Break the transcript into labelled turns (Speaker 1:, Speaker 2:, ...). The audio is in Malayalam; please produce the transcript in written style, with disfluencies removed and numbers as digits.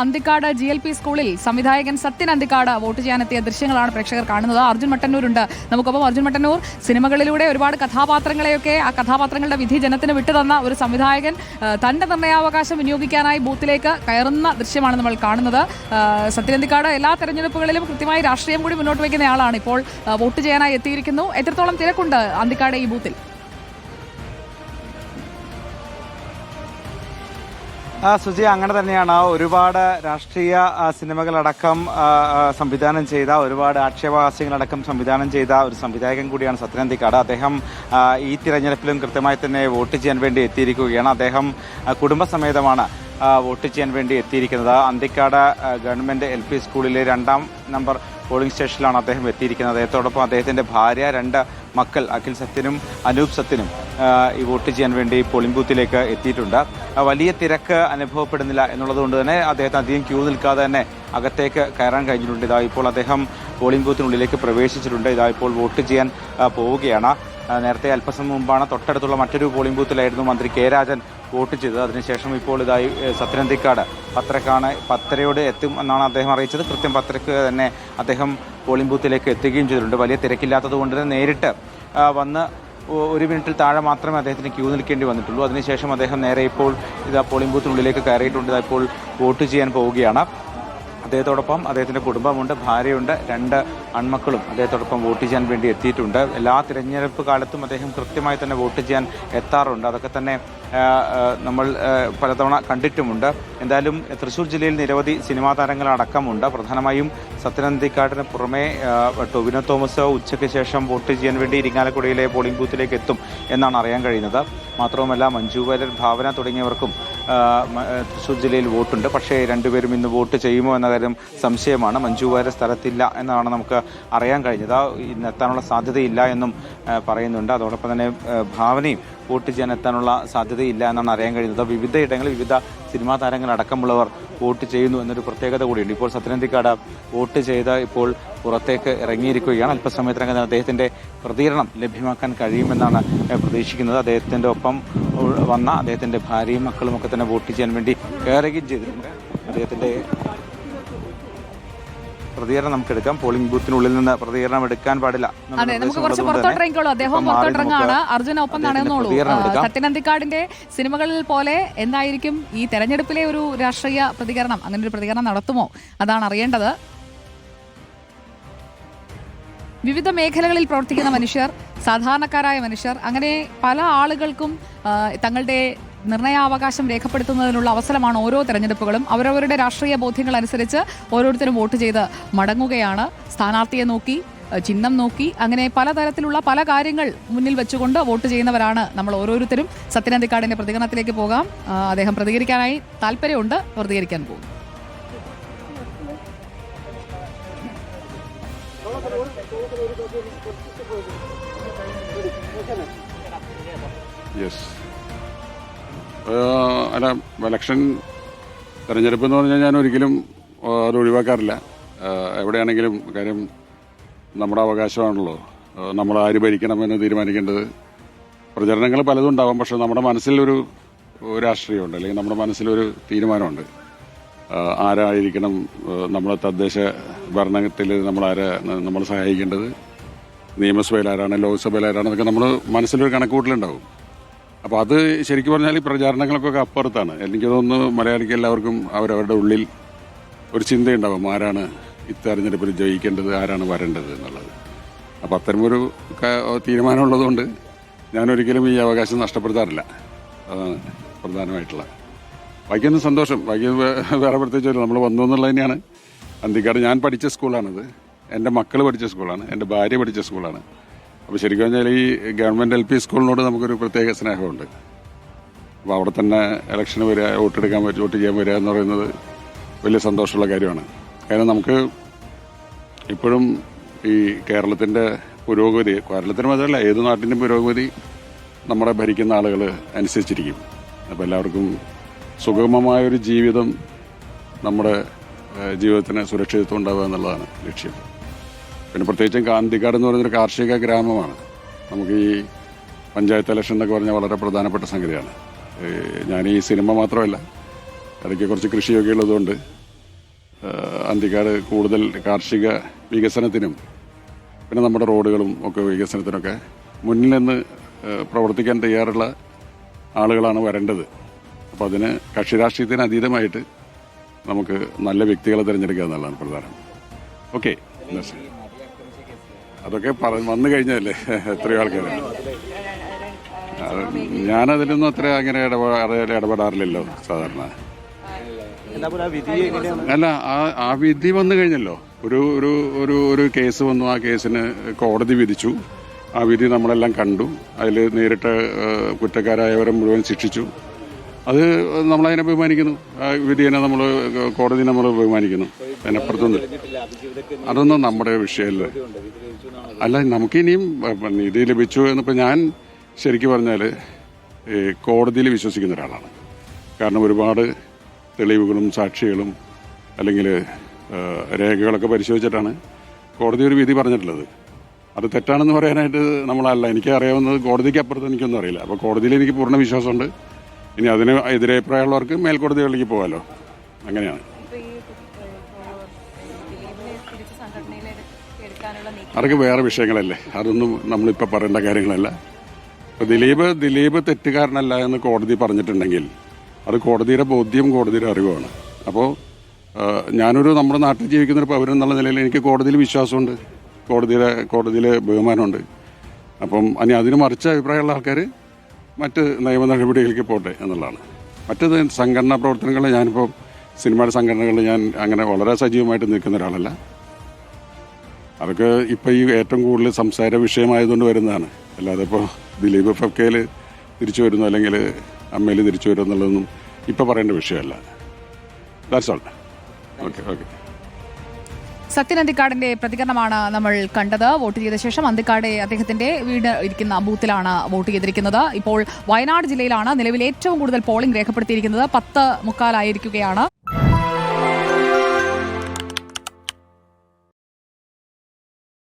Speaker 1: അന്തിക്കാട് GLP സ്കൂളിൽ സംവിധായകൻ സത്യൻ അന്തിക്കാട് വോട്ട് ചെയ്യാനെത്തിയ ദൃശ്യങ്ങളാണ് പ്രേക്ഷകർ കാണുന്നത്. അർജുൻ മട്ടന്നൂരുണ്ട് നമുക്കൊപ്പം. അർജുൻ മട്ടന്നൂർ, സിനിമകളിലൂടെ ഒരുപാട് കഥാപാത്രങ്ങളെയൊക്കെ ആ കഥാപാത്രങ്ങളുടെ വിധി ജനത്തിന് വിട്ടുതന്ന ഒരു സംവിധായകൻ തന്റെ നിർണയാവകാശം വിനിയോഗിക്കാനായി ബൂത്തിലേക്ക് കയറുന്ന ദൃശ്യമാണ് നമ്മൾ കാണുന്നത്. സത്യൻ അന്തിക്കാട് എല്ലാ തെരഞ്ഞെടുപ്പുകളിലും കൃത്യമായി രാഷ്ട്രീയം കൂടി മുന്നോട്ട് വയ്ക്കുന്നയാളാണ്. ഇപ്പോൾ വോട്ട് ചെയ്യാനായി എത്തിയിരിക്കുന്നു. എത്രത്തോളം തിരക്കുണ്ട് അന്തിക്കാട് ഈ ബൂത്തിൽ?
Speaker 2: സുജി, അങ്ങനെ തന്നെയാണ്. ഒരുപാട് രാഷ്ട്രീയ സിനിമകളടക്കം സംവിധാനം ചെയ്ത, ഒരുപാട് ആക്ഷേപഹാസ്യങ്ങളടക്കം സംവിധാനം ചെയ്ത ഒരു സംവിധായകൻ കൂടിയാണ് സത്യൻ അന്തിക്കാട്. അദ്ദേഹം ഈ തിരഞ്ഞെടുപ്പിലും കൃത്യമായി തന്നെ വോട്ട് ചെയ്യാൻ വേണ്ടി എത്തിയിരിക്കുകയാണ്. അദ്ദേഹം കുടുംബസമേതമാണ് വോട്ട് ചെയ്യാൻ വേണ്ടി എത്തിയിരിക്കുന്നത്. അന്തിക്കാട് ഗവൺമെന്റ് LP സ്കൂളിലെ 2ാം നമ്പർ പോളിംഗ് സ്റ്റേഷനിലാണ് അദ്ദേഹം എത്തിയിരിക്കുന്നത്. അദ്ദേഹത്തോടൊപ്പം അദ്ദേഹത്തിന്റെ ഭാര്യ, 2 മക്കൾ അഖിൽ സത്യനും അനൂപ് സത്യനും ഈ വോട്ട് ചെയ്യാൻ വേണ്ടി പോളിംഗ് ബൂത്തിലേക്ക് എത്തിയിട്ടുണ്ട്. വലിയ തിരക്ക് അനുഭവപ്പെടുന്നില്ല എന്നുള്ളതുകൊണ്ട് തന്നെ അദ്ദേഹത്തിന് അധികം ക്യൂ നിൽക്കാതെ തന്നെ അകത്തേക്ക് കയറാൻ കഴിഞ്ഞിട്ടുണ്ട്. ഇതാ ഇപ്പോൾ അദ്ദേഹം പോളിംഗ് ബൂത്തിനുള്ളിലേക്ക് പ്രവേശിച്ചിട്ടുണ്ട്. ഇതാ ഇപ്പോൾ വോട്ട് ചെയ്യാൻ പോവുകയാണ്. നേരത്തെ അല്പസമയം മുമ്പാണ് തൊട്ടടുത്തുള്ള മറ്റൊരു പോളിംഗ് ബൂത്തിലായിരുന്നു മന്ത്രി K രാജൻ വോട്ട് ചെയ്തത്. അതിനുശേഷം ഇപ്പോൾ ഇതായി സത്യൻ അന്തിക്കാട് 10:30 എത്തും എന്നാണ് അദ്ദേഹം അറിയിച്ചത്. കൃത്യം 10:00 തന്നെ അദ്ദേഹം പോളിംഗ് ബൂത്തിലേക്ക് എത്തുകയും ചെയ്തിട്ടുണ്ട്. വലിയ തിരക്കില്ലാത്തത് കൊണ്ട് തന്നെ നേരിട്ട് വന്ന് 1 മിനിറ്റിൽ താഴെ മാത്രമേ അദ്ദേഹത്തിന് ക്യൂ നിൽക്കേണ്ടി വന്നിട്ടുള്ളൂ. അതിനുശേഷം അദ്ദേഹം നേരെ ഇപ്പോൾ ഇതാ പോളിംഗ് ബൂത്തിനുള്ളിലേക്ക് കയറിയിട്ടുണ്ട്. ഇതാ ഇപ്പോൾ വോട്ട് ചെയ്യാൻ പോവുകയാണ്. അദ്ദേഹത്തോടൊപ്പം അദ്ദേഹത്തിൻ്റെ കുടുംബമുണ്ട്, ഭാര്യയുണ്ട്, 2 ആൺമക്കളും അദ്ദേഹത്തോടൊപ്പം വോട്ട് ചെയ്യാൻ വേണ്ടി എത്തിയിട്ടുണ്ട്. എല്ലാ തിരഞ്ഞെടുപ്പ് കാലത്തും അദ്ദേഹം കൃത്യമായി തന്നെ വോട്ട് ചെയ്യാൻ എത്താറുണ്ട്. അതൊക്കെ തന്നെ നമ്മൾ പലതവണ കണ്ടിട്ടുമുണ്ട്. എന്തായാലും തൃശ്ശൂർ ജില്ലയിൽ നിരവധി സിനിമാ താരങ്ങളടക്കമുണ്ട്. പ്രധാനമായും സത്യൻ അന്തിക്കാടിന് പുറമെ ടൊവിനോ തോമസ് ഉച്ചയ്ക്ക് ശേഷം വോട്ട് ചെയ്യാൻ വേണ്ടി ഇരിങ്ങാലക്കുടയിലെ പോളിംഗ് ബൂത്തിലേക്ക് എത്തും എന്നാണ് അറിയാൻ കഴിയുന്നത്. മാത്രവുമല്ല മഞ്ജു വാര്യർ, ഭാവന തുടങ്ങിയവർക്കും തൃശ്ശൂർ ജില്ലയിൽ വോട്ടുണ്ട്. പക്ഷേ 2 പേരും ഇന്ന് വോട്ട് ചെയ്യുമോ എന്ന കാര്യം സംശയമാണ്. മഞ്ജു വാര്യർ സ്ഥലത്തില്ല എന്നാണ് നമുക്ക് അറിയാൻ കഴിഞ്ഞത്. ഇന്ന് എത്താനുള്ള സാധ്യതയില്ല എന്നും പറയുന്നുണ്ട്. അതോടൊപ്പം തന്നെ ഭാവനയും വോട്ട് ചെയ്യാൻ എത്താനുള്ള സാധ്യതയില്ല എന്നാണ് അറിയാൻ കഴിയുന്നത്. വിവിധ ഇടങ്ങളിൽ വിവിധ സിനിമാ താരങ്ങളടക്കമുള്ളവർ വോട്ട് ചെയ്യുന്നു എന്നൊരു പ്രത്യേകത കൂടിയുണ്ട്. ഇപ്പോൾ സത്യൻ അന്തിക്കാട് വോട്ട് ചെയ്ത് ഇപ്പോൾ പുറത്തേക്ക് ഇറങ്ങിയിരിക്കുകയാണ്. അല്പസമയത്തിനകം തന്നെ അദ്ദേഹത്തിന്റെ പ്രതികരണം ലഭ്യമാക്കാൻ കഴിയുമെന്നാണ് പ്രതീക്ഷിക്കുന്നത്. അദ്ദേഹത്തിന്റെ ഒപ്പം വന്ന അദ്ദേഹത്തിന്റെ ഭാര്യയും മക്കളും ഒക്കെ തന്നെ വോട്ട് ചെയ്യാൻ വേണ്ടി കയറുകയും ചെയ്തിട്ടുണ്ട്. അദ്ദേഹത്തിന്റെ പ്രതികരണം നമുക്ക് എടുക്കാം. പോളിംഗ് ബൂത്തിനുള്ളിൽ നിന്ന് പ്രതികരണം എടുക്കാൻ പാടില്ല.
Speaker 1: അതെ, നമുക്ക് കുറച്ച് പുറത്തോട്ടിറങ്ങിക്കോളൂ. അദ്ദേഹം പുറത്തോട്ടിറങ്ങാണ്. അർജുന ഒപ്പം നടന്നോളൂ. സത്യൻ അന്തിക്കാടിന്റെ സിനിമകളിൽ പോലെ എന്തായിരിക്കും ഈ തെരഞ്ഞെടുപ്പിലെ ഒരു രാഷ്ട്രീയ പ്രതികരണം? അങ്ങനെ ഒരു പ്രതികരണം നടത്തുമോ? അതാണ് അറിയേണ്ടത്. വിവിധ മേഖലകളിൽ പ്രവർത്തിക്കുന്ന മനുഷ്യർ, സാധാരണക്കാരായ മനുഷ്യർ, അങ്ങനെ പല ആളുകൾക്കും തങ്ങളുടെ നിർണയാവകാശം രേഖപ്പെടുത്തുന്നതിനുള്ള അവസരമാണ് ഓരോ തെരഞ്ഞെടുപ്പുകളും. അവരവരുടെ രാഷ്ട്രീയ ബോധ്യങ്ങൾ അനുസരിച്ച് ഓരോരുത്തരും വോട്ട് ചെയ്ത് മടങ്ങുകയാണ്. സ്ഥാനാർത്ഥിയെ നോക്കി, ചിഹ്നം നോക്കി, അങ്ങനെ പലതരത്തിലുള്ള പല കാര്യങ്ങൾ മുന്നിൽ വെച്ചുകൊണ്ട് വോട്ട് ചെയ്യുന്നവരാണ് നമ്മൾ ഓരോരുത്തരും. സത്യൻ അന്തിക്കാടിന്റെ പ്രതികരണത്തിലേക്ക് പോകാം. അദ്ദേഹം പ്രതികരിക്കാനായി താല്പര്യമുണ്ട്, പ്രതികരിക്കാൻ പോകും.
Speaker 3: അല്ല, ഇലക്ഷൻ തെരഞ്ഞെടുപ്പ് എന്ന് പറഞ്ഞാൽ ഞാൻ ഒരിക്കലും അത് ഒഴിവാക്കാറില്ല. എവിടെയാണെങ്കിലും കാര്യം നമ്മുടെ അവകാശമാണല്ലോ. നമ്മൾ ആര് ഭരിക്കണമെന്ന് തീരുമാനിക്കേണ്ടത്. പ്രചരണങ്ങൾ പലതും ഉണ്ടാവാം, പക്ഷെ നമ്മുടെ മനസ്സിലൊരു രാഷ്ട്രീയമുണ്ട്, അല്ലെങ്കിൽ നമ്മുടെ മനസ്സിലൊരു തീരുമാനമുണ്ട്. ആരായിരിക്കണം നമ്മുടെ തദ്ദേശ ഭരണത്തിൽ നമ്മൾ സഹായിക്കേണ്ടത്, നിയമസഭയിൽ ആരാണ്, ലോക്സഭയിൽ ആരാണെന്നൊക്കെ നമ്മൾ മനസ്സിലൊരു കണക്കുകൂട്ടലുണ്ടാവും. അപ്പോൾ അത് ശരിക്കും പറഞ്ഞാൽ ഈ പ്രചാരണങ്ങൾക്കൊക്കെ അപ്പുറത്താണ്. എനിക്ക് തോന്നുന്നു മലയാളിക്ക് എല്ലാവർക്കും അവരവരുടെ ഉള്ളിൽ ഒരു ചിന്തയുണ്ടാവും, ആരാണ് ഇത്തെരഞ്ഞെടുപ്പിൽ ജയിക്കേണ്ടത്, ആരാണ് വരേണ്ടത് എന്നുള്ളത്. അപ്പോൾ അത്തരമൊരു തീരുമാനമുള്ളതുകൊണ്ട് ഞാനൊരിക്കലും ഈ അവകാശം നഷ്ടപ്പെടുത്താറില്ല. അതാണ് പ്രധാനമായിട്ടുള്ള. ബാക്കിയൊന്നും സന്തോഷം. ബാക്കി വേറെ പ്രത്യേകിച്ച് നമ്മൾ വന്നു എന്നുള്ളത് തന്നെയാണ്. അന്തിക്കാട് ഞാൻ പഠിച്ച സ്കൂളാണിത്, എൻ്റെ മക്കൾ പഠിച്ച സ്കൂളാണ്, എൻ്റെ ഭാര്യ പഠിച്ച സ്കൂളാണ്. അപ്പോൾ ശരിക്കും പറഞ്ഞാൽ ഈ ഗവൺമെൻറ് LP സ്കൂളിനോട് നമുക്കൊരു പ്രത്യേക സ്നേഹമുണ്ട്. അപ്പോൾ അവിടെ തന്നെ ഇലക്ഷന് വരിക, വോട്ട് ചെയ്യാൻ വരിക എന്ന് പറയുന്നത് വലിയ സന്തോഷമുള്ള കാര്യമാണ്. കാരണം നമുക്ക് ഇപ്പോഴും ഈ കേരളത്തിൻ്റെ പുരോഗതി, കേരളത്തിന് മാത്രമല്ല ഏത് നാട്ടിൻ്റെയും പുരോഗതി നമ്മളെ ഭരിക്കുന്ന ആളുകൾ അനുസരിച്ചിരിക്കും. അപ്പോൾ എല്ലാവർക്കും സുഗമമായൊരു ജീവിതം, നമ്മുടെ ജീവിതത്തിന് സുരക്ഷിതത്വം ഉണ്ടാവുക എന്നുള്ളതാണ് ലക്ഷ്യം. പിന്നെ പ്രത്യേകിച്ചും അന്തിക്കാട് എന്ന് പറയുന്നൊരു കാർഷിക ഗ്രാമമാണ്. നമുക്ക് ഈ പഞ്ചായത്ത് ഇലക്ഷൻ എന്നൊക്കെ പറഞ്ഞാൽ വളരെ പ്രധാനപ്പെട്ട സംഗതിയാണ്. ഞാൻ ഈ സിനിമ മാത്രമല്ല, ഇടയ്ക്ക് കുറച്ച് കൃഷിയൊക്കെ ഉള്ളതുകൊണ്ട് അന്തിക്കാട് കൂടുതൽ കാർഷിക വികസനത്തിനും പിന്നെ നമ്മുടെ റോഡുകളും ഒക്കെ വികസനത്തിനൊക്കെ മുന്നിൽ നിന്ന് പ്രവർത്തിക്കാൻ തയ്യാറുള്ള ആളുകളാണ് വരേണ്ടത്. അപ്പോൾ അതിന് കക്ഷി രാഷ്ട്രീയത്തിന് അതീതമായിട്ട് നമുക്ക് നല്ല വ്യക്തികളെ തിരഞ്ഞെടുക്കുക എന്നുള്ളതാണ് പ്രധാനം. ഓക്കെ, അതൊക്കെ വന്നു കഴിഞ്ഞല്ലേ എത്രയോ ആൾക്കാർ. ഞാനതിലൊന്നും അത്ര അങ്ങനെ ഇടപെടാറില്ലല്ലോ സാധാരണ. അല്ല, ആ വിധി വന്നു കഴിഞ്ഞല്ലോ. ഒരു കേസ് വന്നു, ആ കേസിന് കോടതി വിധിച്ചു, ആ വിധി നമ്മളെല്ലാം കണ്ടു, അതിൽ നേരിട്ട് കുറ്റക്കാരായവരെ മുഴുവൻ ശിക്ഷിച്ചു. അത് നമ്മളതിനെ ബഹുമാനിക്കുന്നു, ആ വിധിയെ നമ്മൾ കോടതി നമ്മൾ ബഹുമാനിക്കുന്നു. അതിനപ്പുറത്തൊന്നും അതൊന്നും നമ്മുടെ വിഷയമല്ല. അല്ല, നമുക്കിനിയും നീതി ലഭിച്ചു എന്നിപ്പോൾ ഞാൻ ശരിക്കും പറഞ്ഞാൽ കോടതിയിൽ വിശ്വസിക്കുന്ന ഒരാളാണ്. കാരണം ഒരുപാട് തെളിവുകളും സാക്ഷികളും അല്ലെങ്കിൽ രേഖകളൊക്കെ പരിശോധിച്ചിട്ടാണ് കോടതി ഒരു വിധി പറഞ്ഞിട്ടുള്ളത്. അത് തെറ്റാണെന്ന് പറയാനായിട്ട് നമ്മളല്ല. എനിക്ക് അറിയാവുന്നത് കോടതിക്ക് അപ്പുറത്ത് എനിക്കൊന്നും അറിയില്ല. അപ്പോൾ കോടതിയിൽ എനിക്ക് പൂർണ്ണ വിശ്വാസമുണ്ട്. ഇനി അതിന് എതിരഭിപ്രായമുള്ളവർക്ക് മേൽക്കോടതികളിലേക്ക് പോകാമല്ലോ. അങ്ങനെയാണ്. അതൊക്കെ വേറെ വിഷയങ്ങളല്ലേ, അതൊന്നും നമ്മളിപ്പോൾ പറയേണ്ട കാര്യങ്ങളല്ല. ഇപ്പോൾ ദിലീപ് തെറ്റുകാരനല്ല എന്ന് കോടതി പറഞ്ഞിട്ടുണ്ടെങ്കിൽ അത് കോടതിയുടെ ബോധ്യം, കോടതിയുടെ അറിവാണ്. അപ്പോൾ നമ്മുടെ നാട്ടിൽ ജീവിക്കുന്ന ഒരു പൗരൻ എന്നുള്ള നിലയിൽ എനിക്ക് കോടതിയിൽ വിശ്വാസമുണ്ട്, കോടതിയിൽ ബഹുമാനമുണ്ട്. അപ്പം അതിന് മറിച്ച അഭിപ്രായമുള്ള ആൾക്കാർ മറ്റ് നിയമ നടപടികളിലേക്ക് പോട്ടെ എന്നുള്ളതാണ്. മറ്റത് സംഘടനാ പ്രവർത്തനങ്ങളിൽ ഞാനിപ്പോൾ സിനിമയുടെ സംഘടനകളിൽ ഞാൻ അങ്ങനെ വളരെ സജീവമായിട്ട് നിൽക്കുന്ന ഒരാളല്ല. അതൊക്കെ ഇപ്പോൾ ഈ ഏറ്റവും കൂടുതൽ സംസാര വിഷയമായതുകൊണ്ട് വരുന്നതാണ്. അല്ലാതെ ഇപ്പോൾ ദിലീപ് ഫക്കയിൽ തിരിച്ചു വരുന്നു അല്ലെങ്കിൽ അമ്മയിൽ തിരിച്ചു വരുന്നു എന്നുള്ളതൊന്നും ഇപ്പോൾ പറയേണ്ട വിഷയമല്ല. That's all. ഓക്കെ.
Speaker 1: സത്യൻ അന്തിക്കാടിന്റെ പ്രതികരണമാണ് നമ്മൾ കണ്ടത്. വോട്ട് ചെയ്ത ശേഷം അന്തിക്കാട് അദ്ദേഹത്തിന്റെ വീട് ഇരിക്കുന്ന ബൂത്തിലാണ് വോട്ട് ചെയ്തിരിക്കുന്നത്. ഇപ്പോൾ വയനാട് ജില്ലയിലാണ് നിലവിൽ ഏറ്റവും കൂടുതൽ പോളിംഗ് രേഖപ്പെടുത്തിയിരിക്കുന്നത്. 10:45 ആയിരിക്കുകയാണ്.